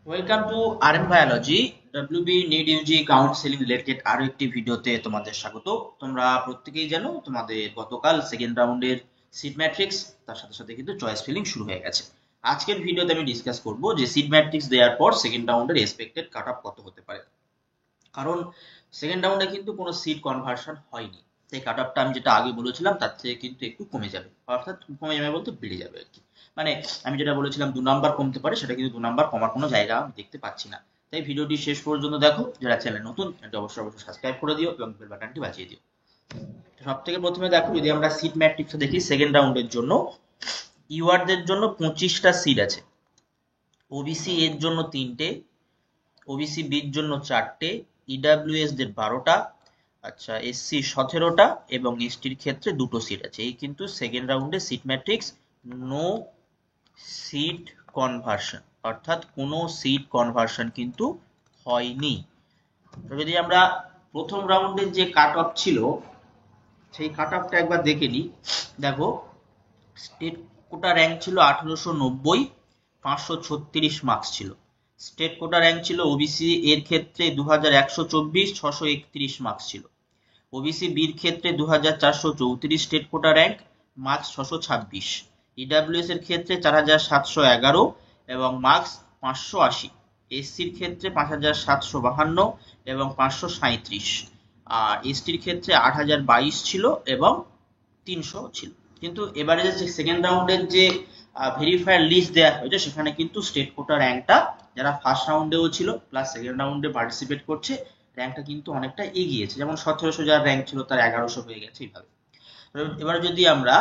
Welcome to RM biology WB NEET UG counselling related আরো একটি ভিডিওতে তোমাদের স্বাগত। তোমরা প্রত্যেকেই জানো তোমাদের গতকাল সেকেন্ড রাউন্ডের সিট ম্যাট্রিক্স তার সাথে সাথে কিন্তু চয়েস ফিলিং শুরু হয়ে গেছে। আজকের ভিডিওতে আমি ডিসকাস করব যে সিট ম্যাট্রিক্স দেওয়ার পর সেকেন্ড রাউন্ডের এক্সপেক্টেড কাট অফ কত হতে পারে, কারণ সেকেন্ড রাউন্ডে কিন্তু কোনো সিট কনভার্সন হয়নি, সেই কাট অফটা আমি যেটা আগে বলেছিলাম তার থেকে কিন্তু একটু কমে যাবে, অর্থাৎ কমে যাবে বলতে বেড়ে যাবে আর কি। মানে আমি যেটা বলেছিলাম 2 নাম্বার কমতে পারে, সেটা কিন্তু 2 নাম্বার কমার কোনো জায়গা আমি দেখতে পাচ্ছি না। তাই ভিডিওটি শেষ পর্যন্ত দেখো, যারা চ্যানেল নতুন চ্যানেলটি অবশ্যই সাবস্ক্রাইব করে দিও এবং বেল বাটনটি বাজিয়ে দিও। সব থেকে প্রথমে দেখো, যদি আমরা সিট ম্যাট্রিক্স দেখি সেকেন্ড রাউন্ডের জন্য ইউআরদের জন্য 25টা সিট আছে, ওবিসি এর জন্য 3টে, ওবিসি বির জন্য 4টে, ইডাব্লিউএস দের 12টা, আচ্ছা এসসি 17টা এবং এসটির ক্ষেত্রে 2টো সিট আছে। এই কিন্তু সেকেন্ড রাউন্ডে seat matrix, no seat conversion, অর্থাৎ কোনো সিট কনভার্সন কিন্তু হয়নি। তো যদি আমরা প্রথম রাউন্ডের যে কাট অফ ছিল সেই কাট অফটা একবার দেখে নিই। দেখো, স্টেট কোটা র্যাঙ্ক ছিল 1890, 536 মার্কস ছিল। স্টেট কোটা র্যাঙ্ক ছিল ওবিসি এর ক্ষেত্রে 2124, 631 মার্কস ছিল। ওবিসি বির ক্ষেত্রে 2434 state quota rank, marks 626। EWS এর ক্ষেত্রে 4711 এবং মার্কস 580। এসসির ক্ষেত্রে 5752 এবং 537। আর এসটির ক্ষেত্রে 8022 ছিল এবং 300 ছিল। কিন্তু এবারে যে সেকেন্ড রাউন্ডের যে ভেরিফায়ার লিস্ট দেওয়া হয়েছে সেখানে কিন্তু স্টেট কোটা র্যাঙ্কটা যারা ফার্স্ট রাউন্ডেও ছিল প্লাস সেকেন্ড রাউন্ডে পার্টিসিপেট করছে, র্যাঙ্কটা কিন্তু অনেকটা এগিয়েছে। যেমন 1700 যার র্যাঙ্ক ছিল তার 1100 হয়ে গেছে এইভাবে। এবার যদি আমরা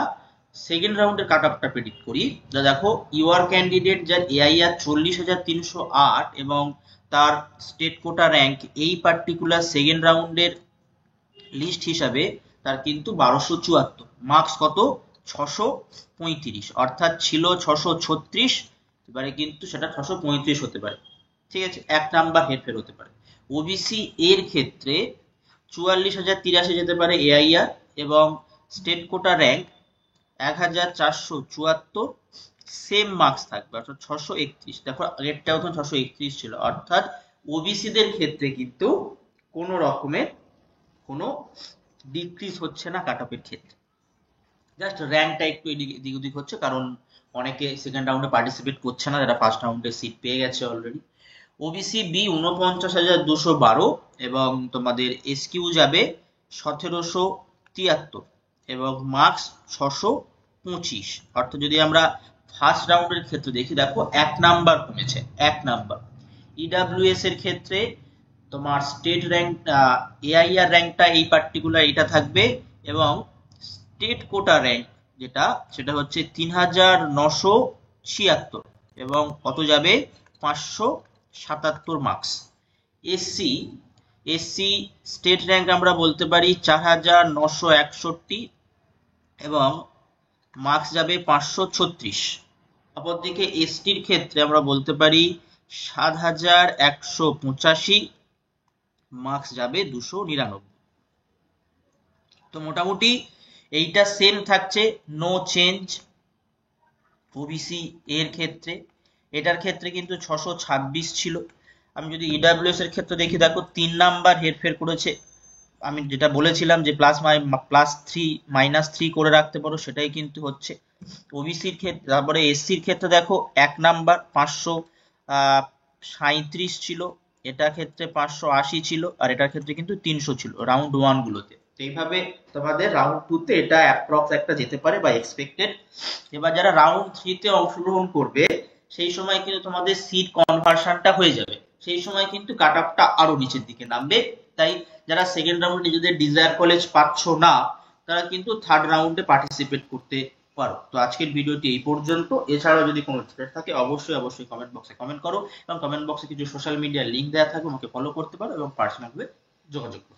সেকেন্ড রাউন্ডের কাট অফটা প্রেডিক্ট করি, যা দেখো ইউআর ক্যান্ডিডেট যার এআইআর 40,308 এবং তার স্টেট কোটা র্যাঙ্ক এই পার্টিকুলার সেকেন্ড রাউন্ডের লিস্ট হিসাবে তার কিন্তু 1274, মার্কস কত 635, অর্থাৎ ছিল 636, এবারে কিন্তু সেটা 635 হতে পারে। ঠিক আছে, 1 নাম্বার হেরফের হতে পারে। ওবিসি এর ক্ষেত্রে 44,083 যেতে পারে এআইআর এবং state quota rank 1474, same marks থাকবে অর্থাৎ 631। দেখো আগেরটাও তো 631 ছিল, অর্থাৎ ওবিসি দের ক্ষেত্রে কিন্তু কোনো রকমের কোনো ডিক্রিজ হচ্ছে না কাট অফের ক্ষেত্রে, জাস্ট র্যাঙ্কটা একটু এদিক ওদিক হচ্ছে, কারণ অনেকে সেকেন্ড রাউন্ডে পার্টিসিপেট করছে না যারা ফার্স্ট রাউন্ডে সিট পেয়ে গেছে অলরেডি। ওবিসি বি 49,212 এবং তোমাদের এসকিউ যাবে 1773 এবং মার্কস 625। অর্থাৎ যদি আমরা ফার্স্ট রাউন্ডের ক্ষেত্রে দেখি, দেখো 1 নাম্বার কমেছে, 1 নাম্বার। ইডাব্লিউএস এর ক্ষেত্রে তোমার স্টেট র্যাঙ্ক এআইআর র্যাঙ্কটা এই পার্টিকুলার এটা থাকবে এবং স্টেট কোটা র্যাঙ্ক যেটা সেটা হচ্ছে 3976 এবং কত যাবে 577 মার্কস। এসসি স্টেট র্যাঙ্ক আমরা বলতে পারি 4961 এবং মার্কস যাবে 536। অপরদিকে এসটির ক্ষেত্রে আমরা বলতে পারি 7185, মার্কস যাবে 299। তো মোটামুটি এইটা সেম থাকছে, নো চেঞ্জ ওবিসি এর ক্ষেত্রে। এটার ক্ষেত্রে কিন্তু 626 ছিল। আমি যদি ইডাব্লিউএস এর ক্ষেত্রে দেখি, দেখো 3 নাম্বার হেরফের করেছে। আমি যেটা বলেছিলাম যে +3 করে রাখতে পারো, সেটাই কিন্তু হচ্ছে। ওবিসির ক্ষেত্রে তারপরে এসসির ক্ষেত্রে দেখো 1 নাম্বার 537 ছিল, এটার ক্ষেত্রে 580 ছিল আর এটার ক্ষেত্রে কিন্তু 300 ছিল রাউন্ড 1 গুলোতে। তো এইভাবে তোমাদের রাউন্ড 2 তে এটা অ্যাপ্রক্স একটা যেতে পারে বা এক্সপেক্টেড। এবার যারা রাউন্ড 3 তে অংশগ্রহণ করবে সেই সময় কিন্তু তোমাদের সিট কনভার্সনটা হয়ে যাবে, সেই সময় কিন্তু কাট অফটা আরো নিচের দিকে নামবে। তাই যারা সেকেন্ড রাউন্ডে নিজেদের ডিজায়ার কলেজ পাচ্ছ না তারা কিন্তু থার্ড রাউন্ডে পার্টিসিপেট করতে পারো। তো আজকের ভিডিওটি এই পর্যন্ত। এছাড়াও যদি কোনো থ্রেড থাকে অবশ্যই কমেন্ট বক্সে কমেন্ট করো এবং কমেন্ট বক্সে কিছু সোশ্যাল মিডিয়ার লিংক দেওয়া থাকবে, আমাকে ফলো করতে পারো এবং পার্সোনাল ভাবে যোগাযোগ করো।